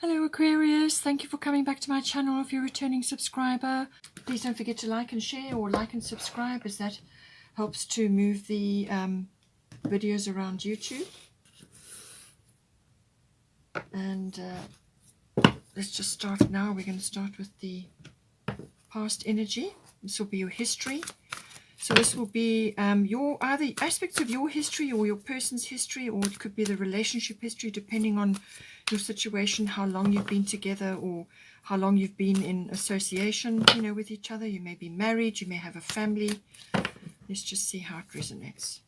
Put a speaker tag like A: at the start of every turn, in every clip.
A: Hello Aquarius, thank you for coming back to my channel. If you're a returning subscriber, please don't forget to like and share, or like and subscribe, as that helps to move the videos around YouTube. And let's just start now. We're going to start with the past energy. This will be your history. So this will be your either aspects of your history or your person's history, or it could be the relationship history, depending on your situation, how long you've been together or how long you've been in association, with each other. You may be married, you may have a family. Let's just see how it resonates.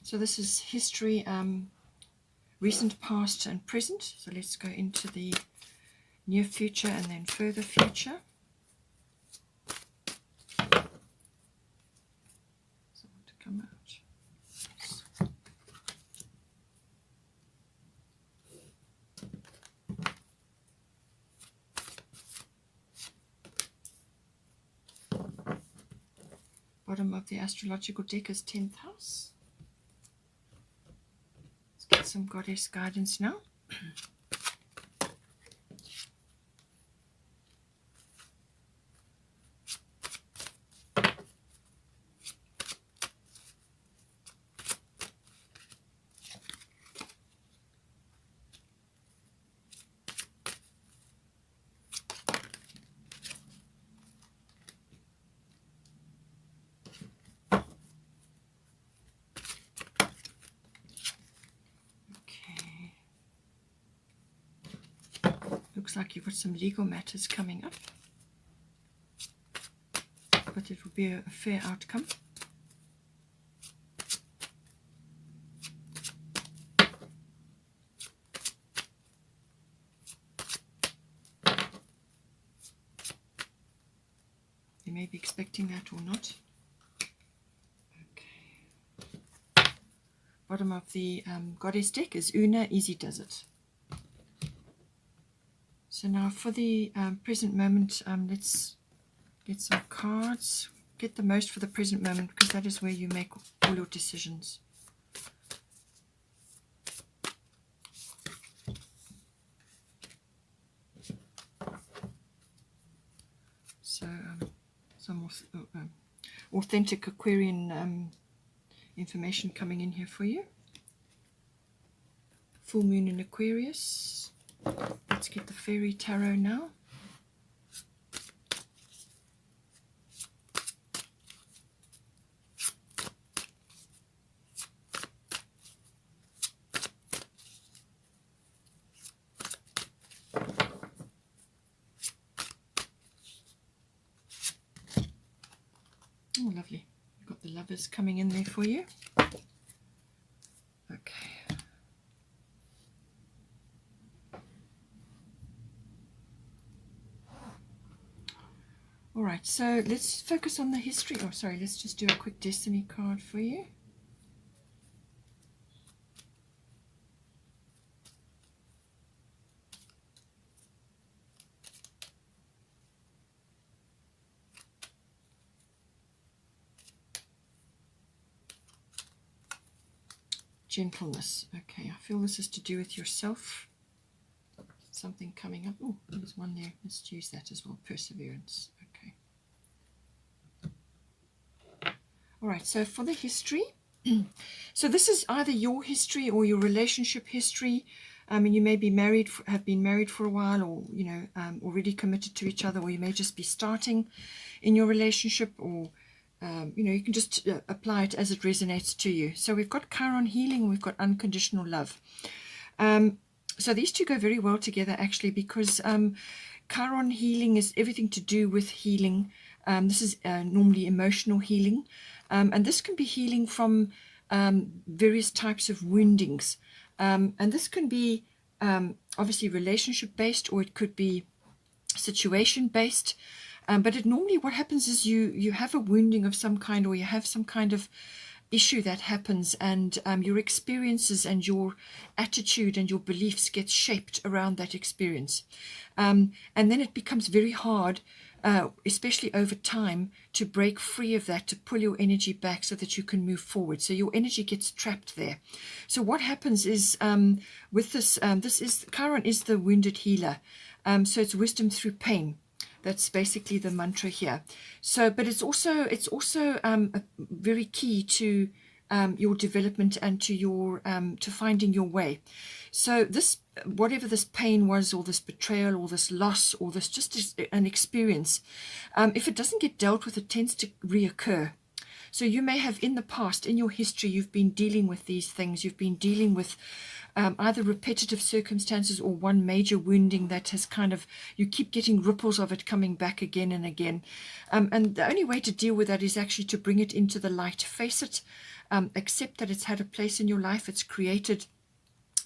A: So this is history, recent, past and present. So let's go into the near future and then further future. So I want to come out. Bottom of the astrological deck is 10th house. Get some goddess guidance now. Looks like you've got some legal matters coming up, but it will be a fair outcome. You may be expecting that or not. Okay. Bottom of the goddess deck is Una, easy does it. So now for the present moment, let's get some cards. Get the most for the present moment, because that is where you make all your decisions. So some authentic Aquarian information coming in here for you. Full moon in Aquarius. Let's get the fairy tarot now. Oh, lovely. We've got the lovers coming in there for you. Okay. All right, so let's focus on the history. Oh, sorry, let's just do a quick destiny card for you. Gentleness. Okay, I feel this is to do with yourself. Something coming up. Oh, there's one there. Let's use that as well. Perseverance. Okay. All right, so for the history, so this is either your history or your relationship history. And you may be married, have been married for a while, or already committed to each other, or you may just be starting in your relationship, or you can just apply it as it resonates to you. So we've got Chiron healing, we've got unconditional love. So these two go very well together, actually, because Chiron healing is everything to do with healing. This is normally emotional healing. And this can be healing from various types of woundings. And this can be obviously relationship based, or it could be situation based. But it normally, what happens is you have a wounding of some kind, or you have some kind of issue that happens, and your experiences and your attitude and your beliefs get shaped around that experience. And then it becomes very hard, especially over time, to break free of that, to pull your energy back so that you can move forward. So your energy gets trapped there. So what happens is, with this, Chiron is the wounded healer. So it's wisdom through pain. That's basically the mantra here. So, but it's also very key to your development and to your to finding your way. So this, whatever this pain was, or this betrayal, or this loss, or this just an experience, if it doesn't get dealt with, it tends to reoccur. So you may have in the past, in your history, you've been dealing with these things. You've been dealing with either repetitive circumstances or one major wounding that has kind of, you keep getting ripples of it coming back again and again. And the only way to deal with that is actually to bring it into the light, face it, accept that it's had a place in your life. It's created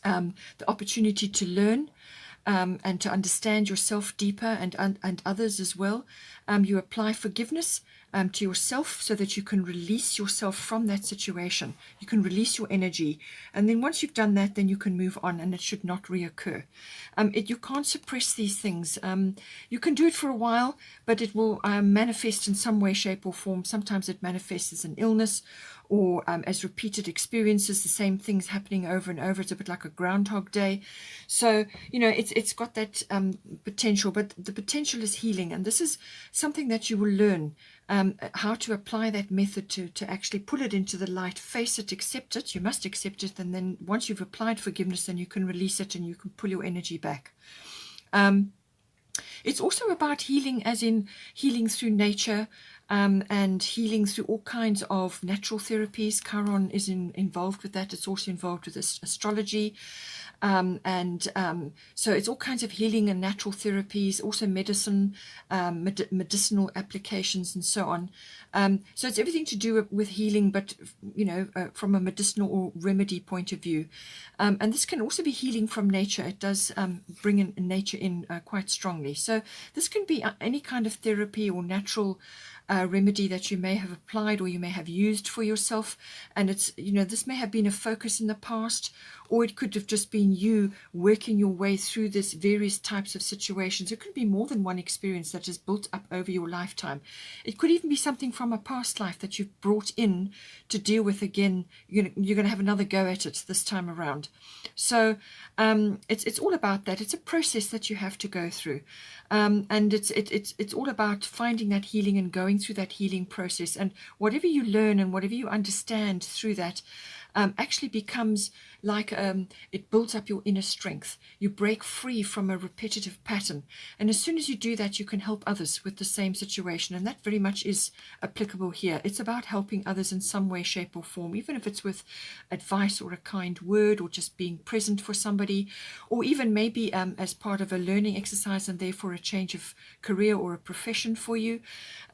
A: the opportunity to learn and to understand yourself deeper, and others as well. You apply forgiveness to yourself so that you can release yourself from that situation. You can release your energy. And then once you've done that, then you can move on, and it should not reoccur. You can't suppress these things. You can do it for a while, but it will manifest in some way, shape, or form. Sometimes it manifests as an illness, or as repeated experiences, the same things happening over and over. It's a bit like a Groundhog Day. So, you know, it's got that potential, but the potential is healing. And this is something that you will learn, how to apply that method to actually pull it into the light, face it, accept it. You must accept it. And then once you've applied forgiveness, then you can release it and you can pull your energy back. It's also about healing, as in healing through nature, and healing through all kinds of natural therapies. Chiron is involved with that. It's also involved with astrology. So it's all kinds of healing and natural therapies, also medicine, medicinal applications, and so on. So it's everything to do with healing, but you know, from a medicinal or remedy point of view. And this can also be healing from nature. It does bring in nature in quite strongly. So this can be any kind of therapy or natural remedy that you may have applied or you may have used for yourself. And it's, you know, this may have been a focus in the past, or it could have just been you working your way through this various types of situations. It could be more than one experience that is built up over your lifetime. It could even be something from a past life that you've brought in to deal with again. You're going to have another go at it this time around. So it's all about that. It's a process that you have to go through. And it's all about finding that healing and going through that healing process. And whatever you learn and whatever you understand through that actually becomes like it builds up your inner strength. You break free from a repetitive pattern. And as soon as you do that, you can help others with the same situation. And that very much is applicable here. It's about helping others in some way, shape, or form, even if it's with advice or a kind word, or just being present for somebody, or even maybe as part of a learning exercise and therefore a change of career or a profession for you,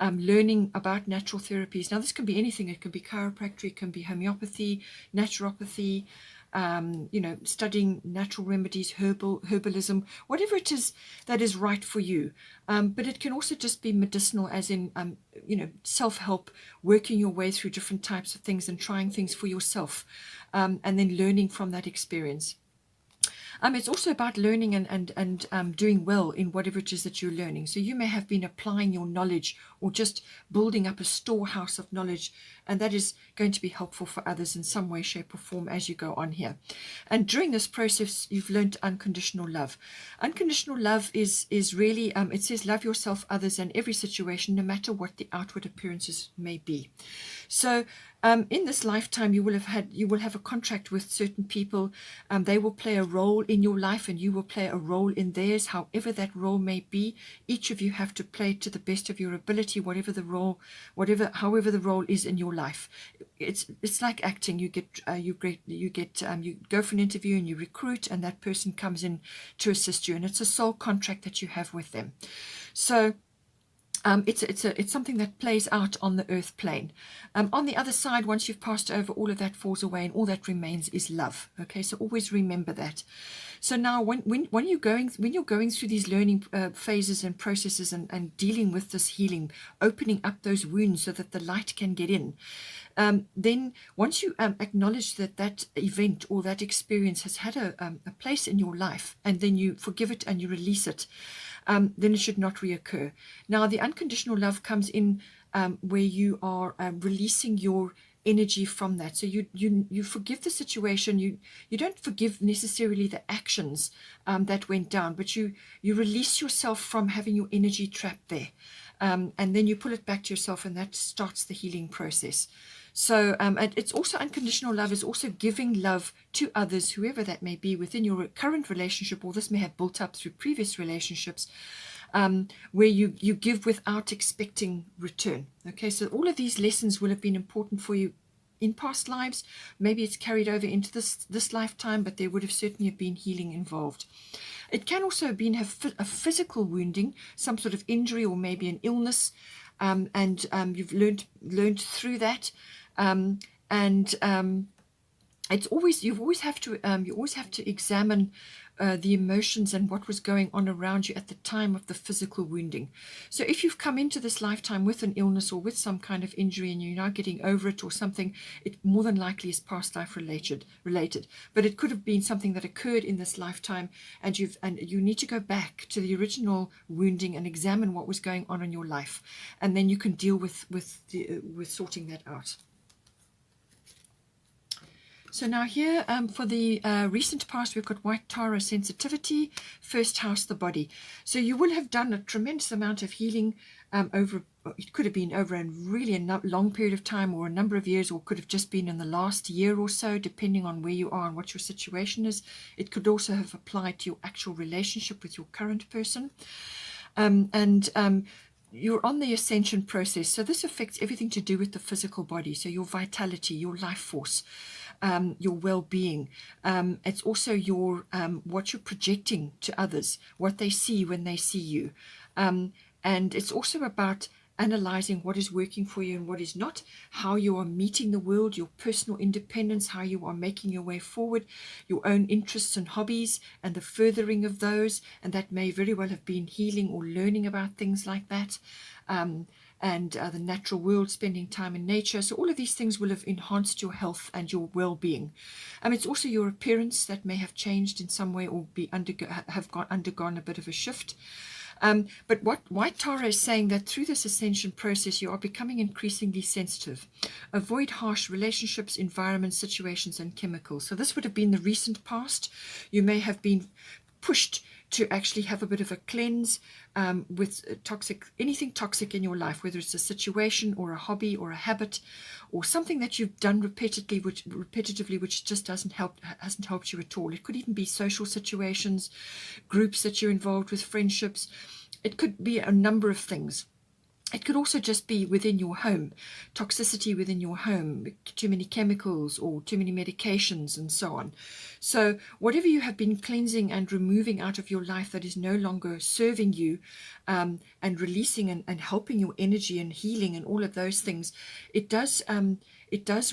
A: learning about natural therapies. Now, this can be anything. It can be chiropractic, it can be homeopathy, naturopathy, you know, studying natural remedies, herbalism, whatever it is that is right for you. But it can also just be medicinal, as in, you know, self-help, working your way through different types of things and trying things for yourself, and then learning from that experience. It's also about learning and doing well in whatever it is that you're learning. So you may have been applying your knowledge or just building up a storehouse of knowledge, and that is going to be helpful for others in some way, shape, or form as you go on here. And during this process, you've learned unconditional love. Unconditional love is really, it says love yourself, others, and every situation, no matter what the outward appearances may be. So in this lifetime, you will have a contract with certain people. They will play a role in your life, and you will play a role in theirs, however that role may be. Each of you have to play to the best of your ability, however the role is in your life. It's like acting. You go for an interview and you recruit, and that person comes in to assist you, and it's a soul contract that you have with them. So It's something that plays out on the earth plane. On the other side, once you've passed over, all of that falls away, and all that remains is love. Okay, so always remember that. So now, when you're going through these learning phases and processes, and dealing with this healing, opening up those wounds so that the light can get in. Then once you acknowledge that that event or that experience has had a place in your life, and then you forgive it and you release it, then it should not reoccur. Now, the unconditional love comes in where you are releasing your energy from that. So you forgive the situation. You don't forgive necessarily the actions that went down, but you release yourself from having your energy trapped there, and then you pull it back to yourself, and that starts the healing process. So and it's also, unconditional love is also giving love to others, whoever that may be within your current relationship, or this may have built up through previous relationships, where you give without expecting return. Okay, so all of these lessons will have been important for you in past lives. Maybe it's carried over into this lifetime, but there would have certainly been healing involved. It can also have been a physical wounding, some sort of injury, or maybe an illness, and you've learned through that. It's always, you always have to examine the emotions and what was going on around you at the time of the physical wounding. So if you've come into this lifetime with an illness or with some kind of injury, and you're now getting over it or something, it more than likely is past life related. But it could have been something that occurred in this lifetime, and you need to go back to the original wounding and examine what was going on in your life, and then you can deal with sorting that out. So now here, for the recent past, we've got White Tara sensitivity, first house, the body. So you will have done a tremendous amount of healing over, it could have been over a really long period of time, or a number of years, or could have just been in the last year or so, depending on where you are and what your situation is. It could also have applied to your actual relationship with your current person. You're on the ascension process. So this affects everything to do with the physical body. So your vitality, your life force, your well-being. It's also your what you're projecting to others, what they see when they see you. And it's also about analyzing what is working for you and what is not, how you are meeting the world, your personal independence, how you are making your way forward, your own interests and hobbies, and the furthering of those. And that may very well have been healing or learning about things like that. And the natural world, spending time in nature. So all of these things will have enhanced your health and your well-being. It's also your appearance that may have changed in some way, or have undergone a bit of a shift. But what White Tara is saying, that through this ascension process, you are becoming increasingly sensitive. Avoid harsh relationships, environments, situations, and chemicals. So this would have been the recent past. You may have been pushed to actually have a bit of a cleanse with anything toxic in your life, whether it's a situation or a hobby or a habit or something that you've done repetitively, which just hasn't helped you at all. It could even be social situations, groups that you're involved with, friendships. It could be a number of things. It could also just be within your home, toxicity within your home, too many chemicals or too many medications and so on. So whatever you have been cleansing and removing out of your life that is no longer serving you, and releasing and helping your energy and healing and all of those things, it does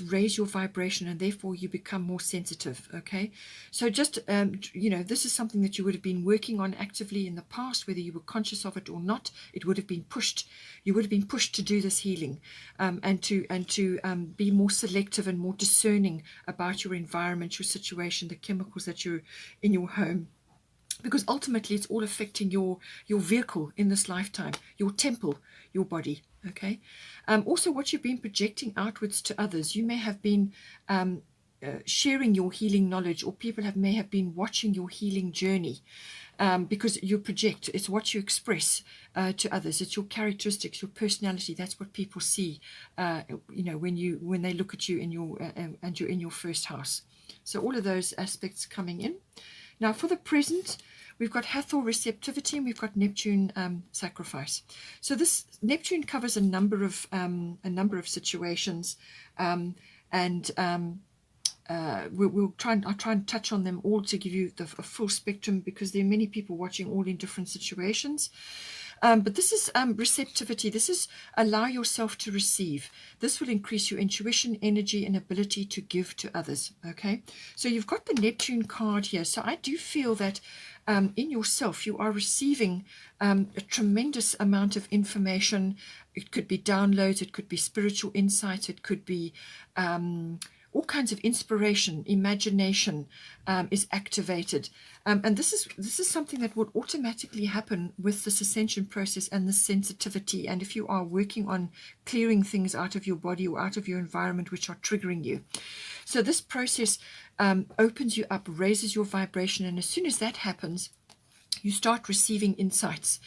A: raise your vibration, and therefore you become more sensitive. Okay, so just this is something that you would have been working on actively in the past, whether you were conscious of it or not. It would have been pushed. You would have been pushed to do this healing, and to be more selective and more discerning about your environment, your situation, the chemicals that you're in your home. Because ultimately it's all affecting your vehicle in this lifetime, your temple, your body. Okay. Also, what you've been projecting outwards to others. You may have been sharing your healing knowledge, or people may have been watching your healing journey, because you project. It's what you express to others. It's your characteristics, your personality. That's what people see. When they look at you and you're in your first house. So all of those aspects coming in. Now, for the present, we've got Hathor receptivity, and we've got Neptune sacrifice. So this Neptune covers a number of situations, I'll try and touch on them all to give you a full spectrum, because there are many people watching all in different situations. But this is receptivity. This is allow yourself to receive. This will increase your intuition, energy, and ability to give to others. Okay, so you've got the Neptune card here. So I do feel that in yourself you are receiving a tremendous amount of information. It could be downloads, it could be spiritual insights, it could be all kinds of inspiration, imagination is activated. And this is something that would automatically happen with this ascension process and the sensitivity. And if you are working on clearing things out of your body or out of your environment which are triggering you. So this process opens you up, raises your vibration. And as soon as that happens, you start receiving insights.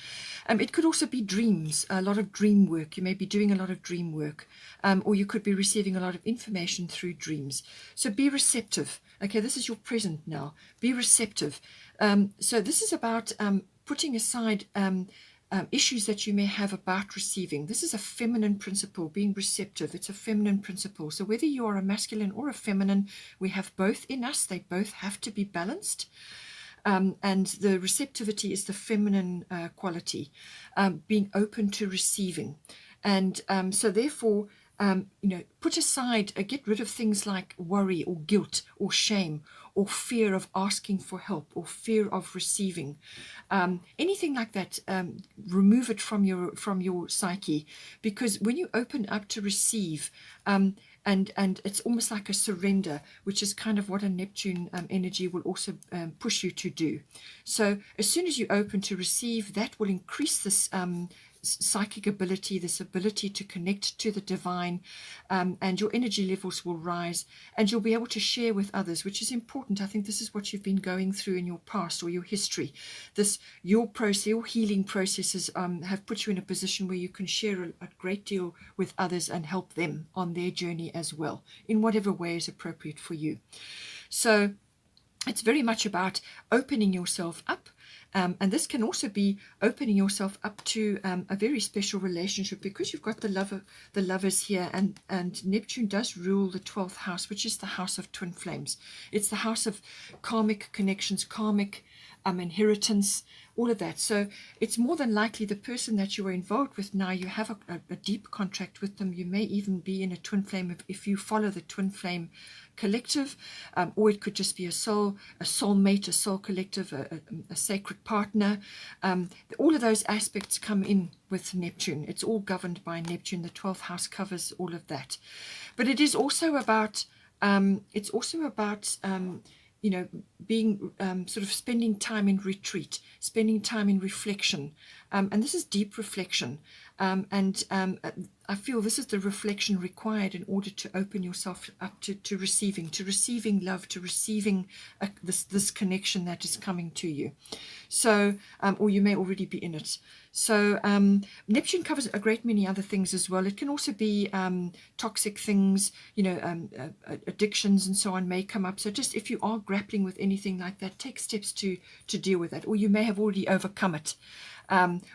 A: It could also be dreams, a lot of dream work. You may be doing a lot of dream work, or you could be receiving a lot of information through dreams. So be receptive. Okay, this is your present now. Be receptive. So this is about putting aside issues that you may have about receiving. This is a feminine principle, being receptive. It's a feminine principle. So whether you are a masculine or a feminine, we have both in us. They both have to be balanced. And the receptivity is the feminine quality, being open to receiving. And so therefore, put aside, get rid of things like worry or guilt or shame or fear of asking for help or fear of receiving. Anything like that, remove it from your psyche, because when you open up to receive, and it's almost like a surrender, which is kind of what a Neptune energy will also push you to do. So as soon as you open to receive, that will increase this psychic ability, this ability to connect to the divine, and your energy levels will rise, and you'll be able to share with others, which is important. I think this is what you've been going through in your past or your history. Your process, your healing processes have put you in a position where you can share a great deal with others and help them on their journey as well, in whatever way is appropriate for you. So it's very much about opening yourself up. And this can also be opening yourself up to a very special relationship, because you've got the lovers here, and Neptune does rule the 12th house, which is the house of twin flames. It's the house of karmic connections, karmic inheritance, all of that. So it's more than likely the person that you are involved with now, you have a deep contract with them. You may even be in a twin flame if you follow the twin flame collective, or it could just be a soulmate, a soul collective, a sacred partner. All of those aspects come in with Neptune. It's all governed by Neptune. The 12th house covers all of that. But it is also about being sort of spending time in retreat, spending time in reflection. And this is deep reflection. I feel this is the reflection required in order to open yourself up to receiving love, to receiving this connection that is coming to you. So, or you may already be in it. So Neptune covers a great many other things as well. It can also be toxic things, addictions and so on may come up. So just if you are grappling with anything like that, take steps to deal with that. Or you may have already overcome it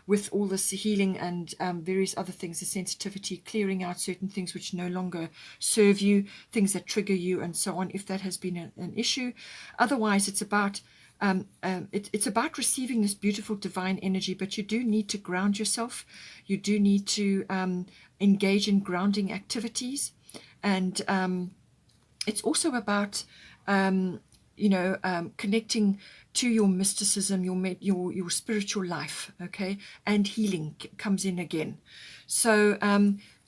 A: with all this healing and various other things, the sensitivity, clearing out certain things which no longer serve you, things that trigger you and so on, if that has been an issue. Otherwise, it's about receiving this beautiful divine energy, but you do need to ground yourself. You do need to engage in grounding activities, and it's also about connecting to your mysticism, your spiritual life, okay, and healing comes in again. So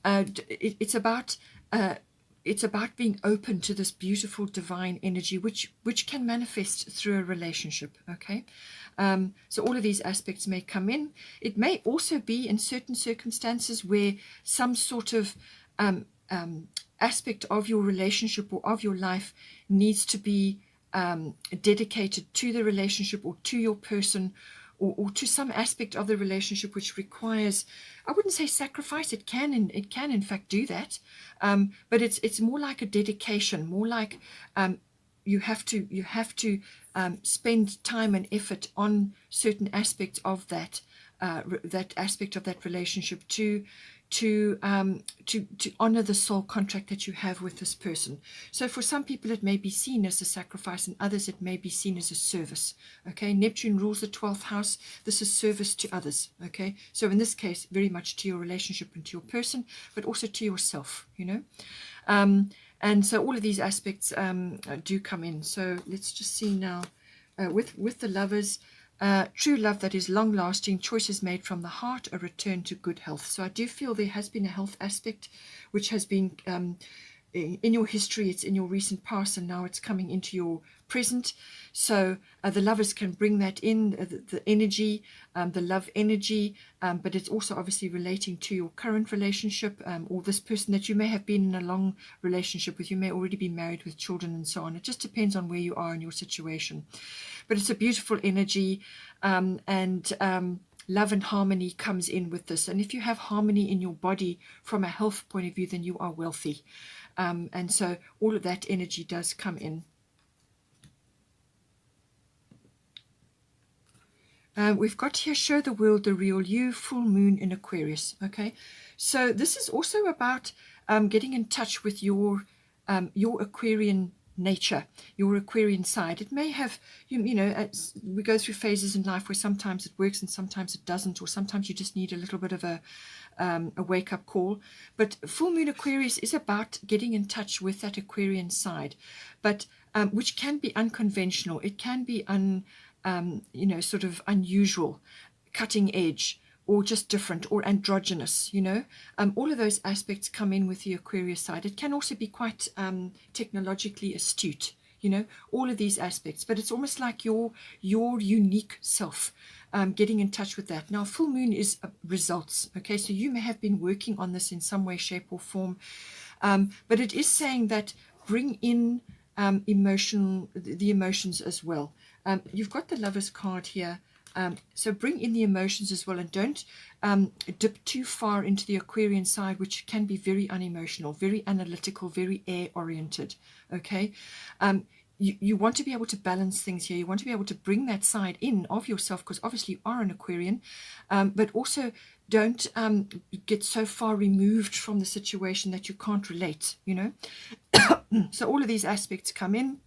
A: it's about being open to this beautiful divine energy, which can manifest through a relationship, okay? So all of these aspects may come in. It may also be in certain circumstances where some sort of aspect of your relationship or of your life needs to be dedicated to the relationship or to your person, or to some aspect of the relationship which requires, I wouldn't say sacrifice, it can in fact do that, but it's more like a dedication, more like you have to spend time and effort on certain aspects of that aspect of that relationship to to honor the soul contract that you have with this person. So for some people it may be seen as a sacrifice, and others it may be seen as a service. Okay, Neptune rules the 12th house. This is service to others. Okay, so in this case, very much to your relationship and to your person, but also to yourself, you know. And so all of these aspects do come in. So let's just see now with the Lovers. True love that is long-lasting, choices made from the heart, a return to good health. So I do feel there has been a health aspect which has been in your history, it's in your recent past, and now it's coming into your present. So the Lovers can bring that in, the energy, the love energy, but it's also obviously relating to your current relationship, or this person that you may have been in a long relationship with. You may already be married with children and so on. It just depends on where you are in your situation. But it's a beautiful energy, and love and harmony comes in with this. And if you have harmony in your body from a health point of view, then you are wealthy. And so all of that energy does come in. We've got here, show the world the real you, full moon in Aquarius. Okay, so this is also about getting in touch with your Aquarian nature, your Aquarian side. It may have, you know, we go through phases in life where sometimes it works and sometimes it doesn't, or sometimes you just need a little bit of a wake-up call. But full moon Aquarius is about getting in touch with that Aquarian side, but which can be unconventional. It can be you know, sort of unusual, cutting edge, or just different, or androgynous, you know. All of those aspects come in with the Aquarius side. It can also be quite technologically astute, you know, all of these aspects. But it's almost like your unique self, getting in touch with that. Now, full moon is results, okay? So you may have been working on this in some way, shape, or form. But it is saying that bring in the emotions as well. You've got the Lovers card here. So bring in the emotions as well, and don't dip too far into the Aquarian side, which can be very unemotional, very analytical, very air-oriented, okay? You want to be able to balance things here. You want to be able to bring that side in of yourself, because obviously you are an Aquarian, but also don't get so far removed from the situation that you can't relate, you know? So all of these aspects come in,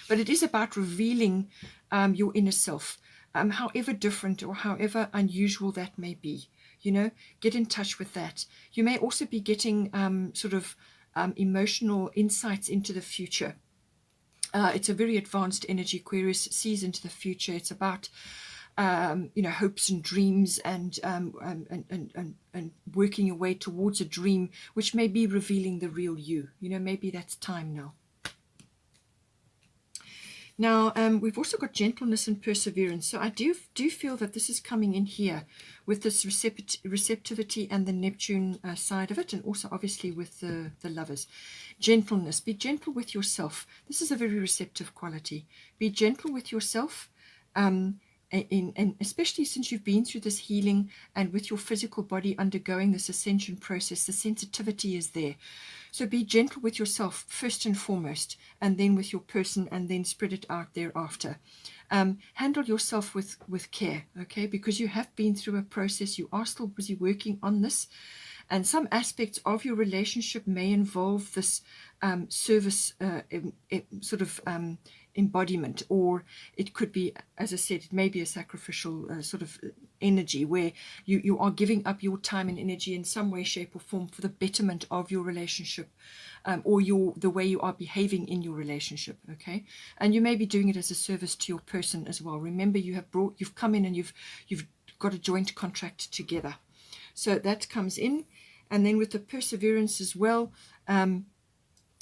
A: but it is about revealing your inner self. However different or however unusual that may be, you know, get in touch with that. You may also be getting sort of emotional insights into the future. It's a very advanced energy. Aquarius sees into the future. It's about you know, hopes and dreams, and working your way towards a dream, which may be revealing the real you. You know, maybe that's time now. Now, we've also got gentleness and perseverance. So I do feel that this is coming in here with this receptivity and the Neptune side of it, and also obviously with the Lovers. Gentleness. Be gentle with yourself. This is a very receptive quality. Be gentle with yourself, and especially since you've been through this healing and with your physical body undergoing this ascension process, the sensitivity is there. So be gentle with yourself first and foremost, and then with your person, and then spread it out thereafter. Handle yourself with care, okay? Because you have been through a process. You are still busy working on this, and some aspects of your relationship may involve this service sort of embodiment, or it could be, as I said, it may be a sacrificial sort of energy where you are giving up your time and energy in some way, shape, or form for the betterment of your relationship, or the way you are behaving in your relationship, okay? And you may be doing it as a service to your person as well. Remember, you've come in and you've got a joint contract together. So that comes in. And then with the perseverance as well,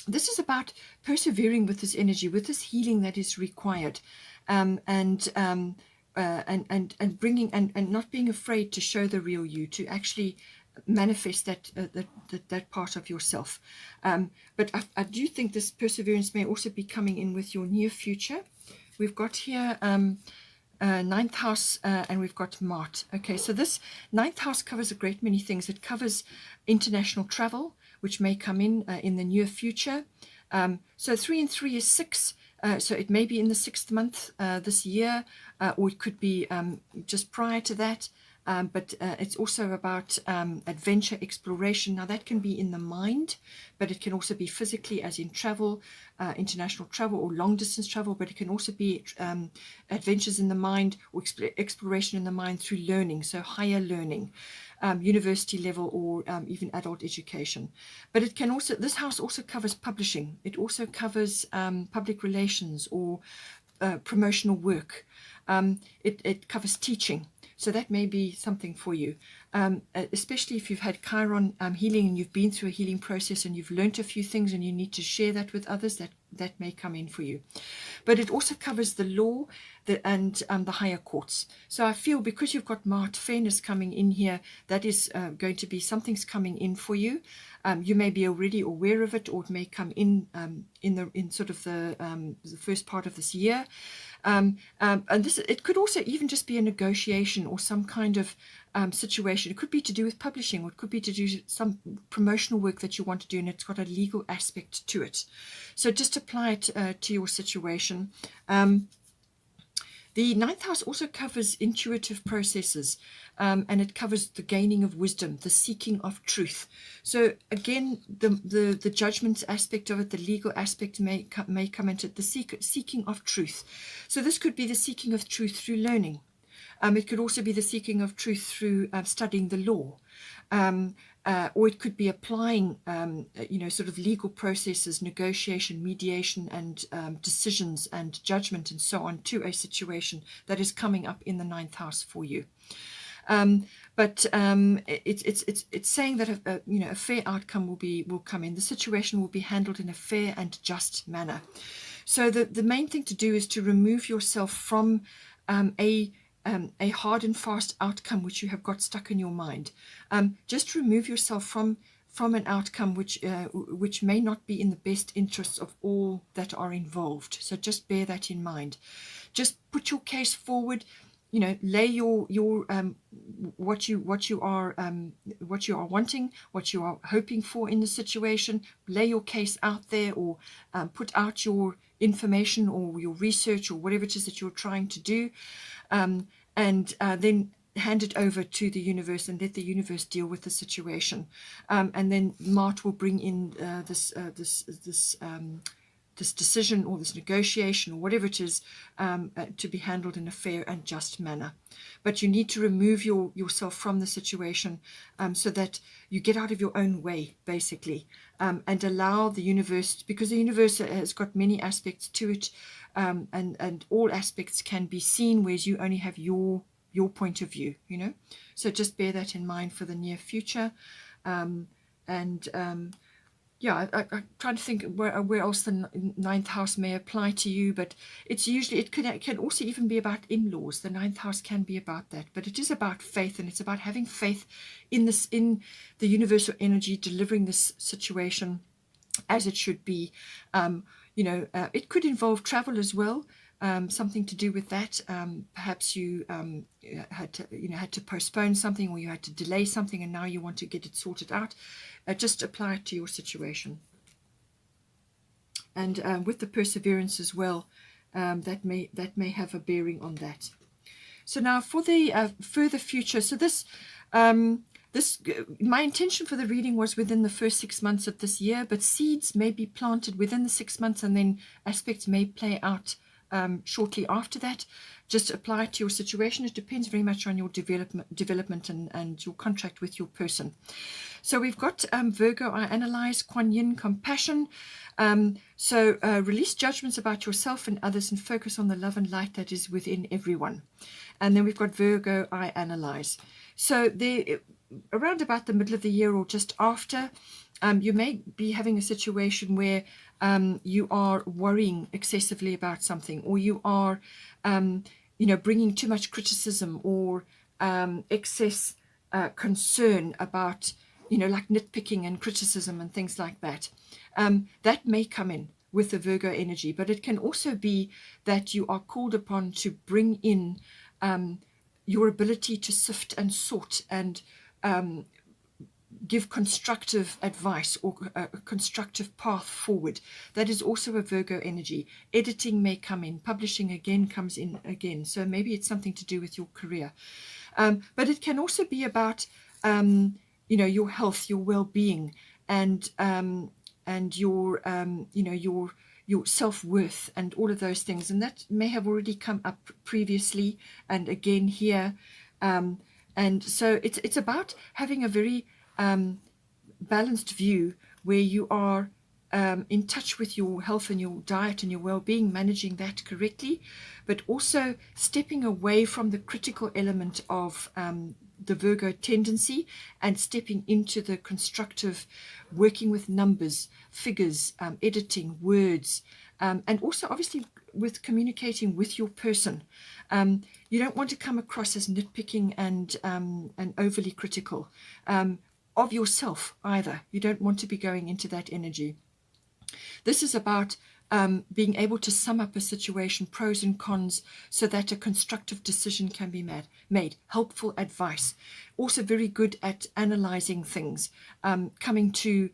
A: this is about persevering with this energy, with this healing that is required, and bringing and not being afraid to show the real you, to actually manifest that part of yourself. But I do think this perseverance may also be coming in with your near future. We've got here ninth house, and we've got Mart. Okay, so this ninth house covers a great many things. It covers international travel, which may come in the near future. So 3 and 3 is 6. So it may be in the 6th month this year, or it could be just prior to that. but it's also about adventure, exploration. Now that can be in the mind, but it can also be physically, as in travel, international travel or long distance travel, but it can also be adventures in the mind or exploration in the mind through learning, so higher learning, university level, or even adult education. But it can also, this house also covers publishing. It also covers public relations or promotional work. It covers teaching. So that may be something for you, especially if you've had Chiron healing and you've been through a healing process and you've learnt a few things and you need to share that with others. That may come in for you. But it also covers the law and the higher courts. So I feel because you've got Mart Fairness coming in here, that is going to be something's coming in for you. You may be already aware of it, or it may come in sort of the first part of this year. And this, it could also even just be a negotiation or some kind of situation. It could be to do with publishing, or it could be to do some promotional work that you want to do, and it's got a legal aspect to it. So just apply it to your situation. The ninth house also covers intuitive processes, and it covers the gaining of wisdom, the seeking of truth. So again, the judgment aspect of it, the legal aspect may come into it, the seeking of truth. So this could be the seeking of truth through learning. It could also be the seeking of truth through studying the law. Or it could be applying, sort of legal processes, negotiation, mediation, and decisions and judgment and so on to a situation that is coming up in the ninth house for you. But it's saying that a fair outcome will come in. The situation will be handled in a fair and just manner. So the main thing to do is to remove yourself from a hard and fast outcome which you have got stuck in your mind. Just remove yourself from an outcome which may not be in the best interests of all that are involved. So just bear that in mind. Just put your case forward. Lay your what you are wanting, what you are hoping for in the situation. Lay your case out there, or put out your information or your research or whatever it is that you're trying to do, and then hand it over to the universe and let the universe deal with the situation. And then Mart will bring in this decision or this negotiation or whatever it is to be handled in a fair and just manner. But you need to remove yourself from the situation so that you get out of your own way, basically, and allow the universe, because the universe has got many aspects to it, and all aspects can be seen, whereas you only have your point of view, So just bear that in mind for the near future. Yeah, I'm trying to think where else the ninth house may apply to you, but it's usually, it can also even be about in-laws. The ninth house can be about that, but it is about faith, and it's about having faith in the universal energy delivering this situation as it should be. It could involve travel as well. Something to do with that. Perhaps you had to postpone something, or you had to delay something, and now you want to get it sorted out. Just apply it to your situation. And with the perseverance as well, that may have a bearing on that. So now for the further future. So this my intention for the reading was within the first 6 months of this year, but seeds may be planted within the 6 months, and then aspects may play out shortly after that. Just apply it to your situation. It depends very much on your development and your contract with your person. So we've got Virgo, I analyze, Kuan Yin, compassion. So release judgments about yourself and others and focus on the love and light that is within everyone. And then we've got Virgo, I analyze. So around about the middle of the year or just after, you may be having a situation where you are worrying excessively about something, or you are, bringing too much criticism or excess concern about, like nitpicking and criticism and things like that. That may come in with the Virgo energy, but it can also be that you are called upon to bring in your ability to sift and sort and give constructive advice or a constructive path forward. That is also a Virgo energy. Editing may come in. Publishing again comes in again. So maybe it's something to do with your career. But it can also be about, your health, your well-being, and your self-worth and all of those things. And that may have already come up previously and again here. And so it's about having a very balanced view where you are in touch with your health and your diet and your well-being, managing that correctly, but also stepping away from the critical element of the Virgo tendency and stepping into the constructive, working with numbers, figures, editing, words, and also obviously with communicating with your person. You don't want to come across as nitpicking and overly critical of yourself either. You don't want to be going into that energy. This is about being able to sum up a situation, pros and cons, so that a constructive decision can be made. Helpful advice. Also very good at analyzing things, coming to,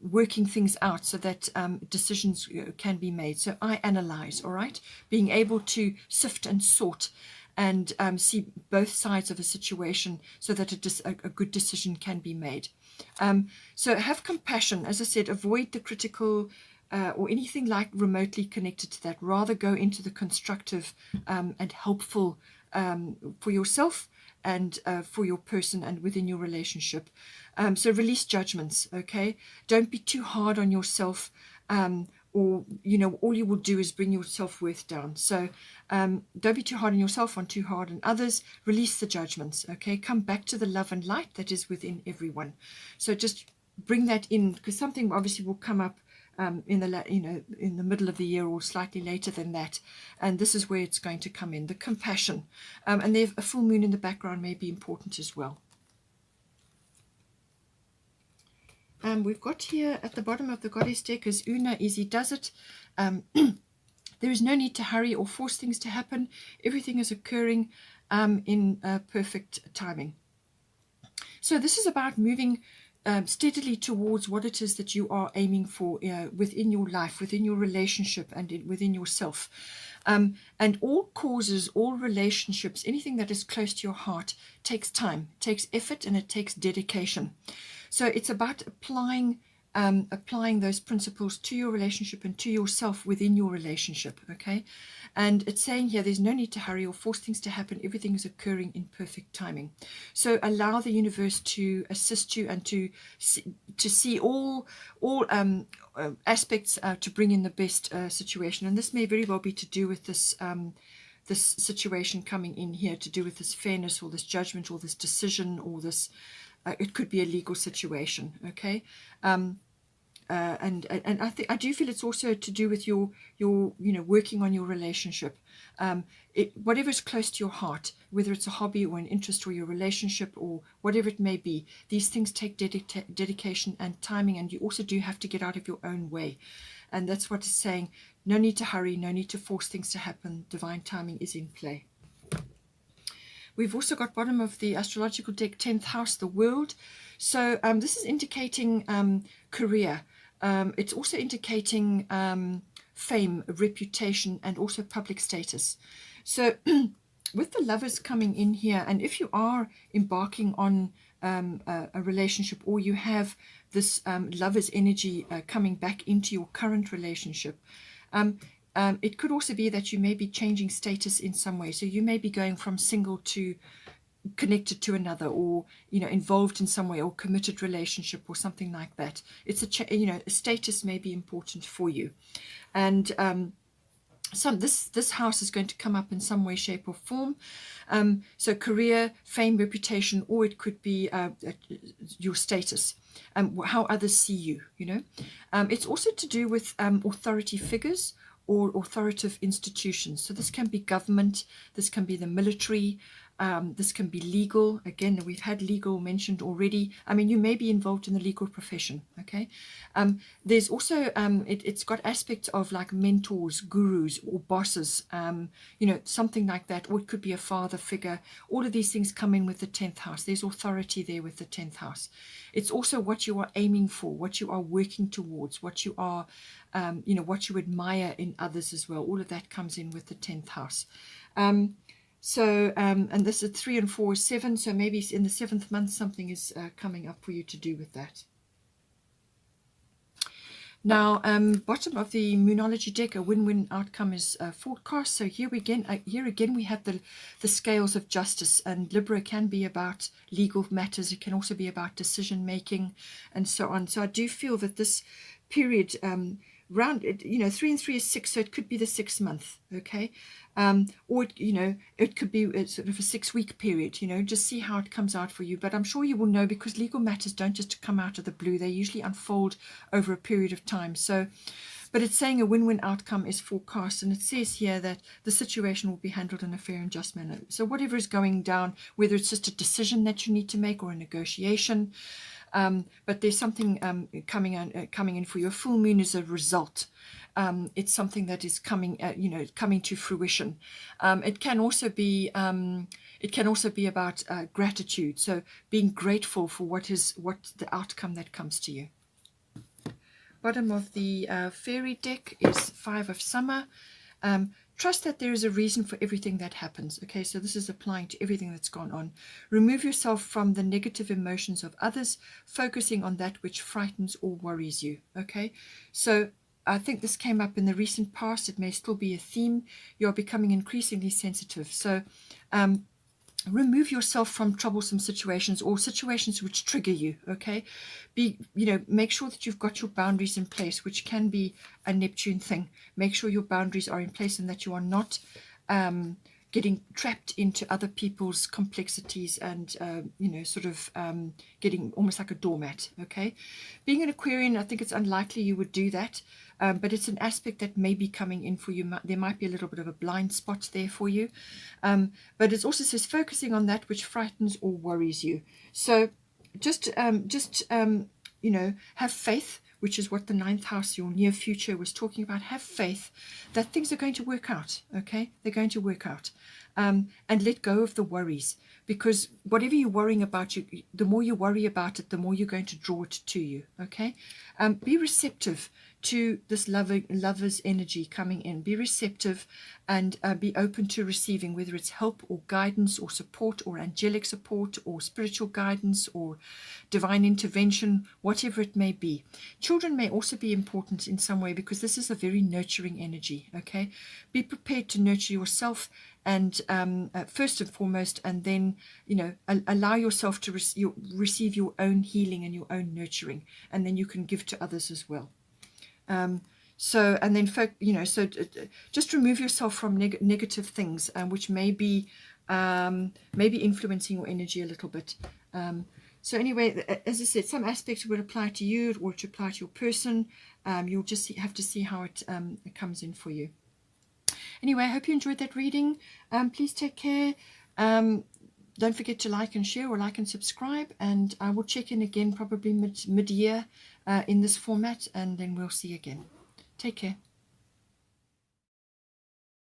A: working things out so that decisions can be made. So I analyze, all right? Being able to sift and sort and see both sides of a situation so that a good decision can be made. So have compassion. As I said, avoid the critical or anything like remotely connected to that. Rather go into the constructive and helpful for yourself and for your person and within your relationship. So release judgments, okay? Don't be too hard on yourself, or all you will do is bring your self-worth down. So don't be too hard on yourself, or too hard on others. Release the judgments, okay? Come back to the love and light that is within everyone. So just bring that in, because something obviously will come up in the middle of the year or slightly later than that, and this is where it's going to come in, the compassion, and there a full moon in the background may be important as well. We've got here at the bottom of the goddess deck is Una, easy does it. There is no need to hurry or force things to happen. Everything is occurring in perfect timing. So this is about moving steadily towards what it is that you are aiming for within your life, within your relationship, and within yourself. And all causes, all relationships, anything that is close to your heart takes time, takes effort, and it takes dedication. So it's about applying those principles to your relationship and to yourself within your relationship, okay? And it's saying here there's no need to hurry or force things to happen. Everything is occurring in perfect timing. So allow the universe to assist you and to see all aspects to bring in the best situation. And this may very well be to do with this this situation coming in here, to do with this fairness or this judgment or this decision or this it could be a legal situation, okay? And I do feel it's also to do with your working on your relationship. Whatever is close to your heart, whether it's a hobby or an interest or your relationship or whatever it may be, these things take dedication and timing, and you also do have to get out of your own way. And that's what it's saying. No need to hurry, no need to force things to happen. Divine timing is in play. We've also got bottom of the astrological deck, 10th house, the world. So this is indicating career. It's also indicating fame, reputation, and also public status. So with the lovers coming in here, and if you are embarking on a relationship, or you have this lover's energy coming back into your current relationship, it could also be that you may be changing status in some way. So you may be going from single to connected to another, or involved in some way, or committed relationship or something like that. It's a status may be important for you, and this house is going to come up in some way, shape or form. So career, fame, reputation, or it could be your status, how others see you. It's also to do with authority figures or authoritative institutions. So this can be government, this can be the military, this can be legal. Again, we've had legal mentioned already. I mean, you may be involved in the legal profession, okay? There's also, it's got aspects of like mentors, gurus, or bosses, something like that. Or it could be a father figure. All of these things come in with the 10th house. There's authority there with the 10th house. It's also what you are aiming for, what you are working towards, what you are, what you admire in others as well. All of that comes in with the 10th house. So, and this is 3 and 4 is 7, so maybe in the 7th month something is coming up for you to do with that. Now, bottom of the Moonology deck, a win-win outcome is forecast. So here again we have the scales of justice, and Libra can be about legal matters. It can also be about decision making, and so on. So I do feel that this period, round, 3 and 3 is 6, so it could be the 6th month, okay, or it could be sort of a 6-week period. Just see how it comes out for you. But I'm sure you will know, because legal matters don't just come out of the blue. They usually unfold over a period of time. So, but it's saying a win-win outcome is forecast, and it says here that the situation will be handled in a fair and just manner. So whatever is going down, whether it's just a decision that you need to make or a negotiation, but there's something coming in for you. A full moon is a result. It's something that is coming to fruition. It can also be about gratitude. So being grateful for what the outcome that comes to you. Bottom of the fairy deck is 5 of summer. Trust that there is a reason for everything that happens. Okay, so this is applying to everything that's gone on. Remove yourself from the negative emotions of others, focusing on that which frightens or worries you. Okay, so I think this came up in the recent past. It may still be a theme. You're becoming increasingly sensitive. So remove yourself from troublesome situations or situations which trigger you. Okay, make sure that you've got your boundaries in place, which can be a Neptune thing. Make sure your boundaries are in place and that you are not getting trapped into other people's complexities and getting almost like a doormat. Okay, being an Aquarian, I think it's unlikely you would do that, but it's an aspect that may be coming in for you. There might be a little bit of a blind spot there for you, but it also says focusing on that which frightens or worries you. So just have faith, which is what the 9th house, your near future, was talking about. Have faith that things are going to work out. Okay, they're going to work out, and let go of the worries, because whatever you're worrying about, the more you worry about it, the more you're going to draw it to you. Okay, be receptive to this lover's energy coming in. Be receptive and be open to receiving, whether it's help or guidance or support or angelic support or spiritual guidance or divine intervention, whatever it may be. Children may also be important in some way, because this is a very nurturing energy. Okay, be prepared to nurture yourself, and first and foremost, and then allow yourself to receive your own healing and your own nurturing, and then you can give to others as well. So just remove yourself from negative things, which may be influencing your energy a little bit. So anyway, as I said, some aspects would apply to you or to apply to your person. You'll just have to see how it comes in for you. Anyway, I hope you enjoyed that reading. Please take care. Don't forget to like and share, or like and subscribe, and I will check in again probably mid-year in this format, and then we'll see you again. Take care.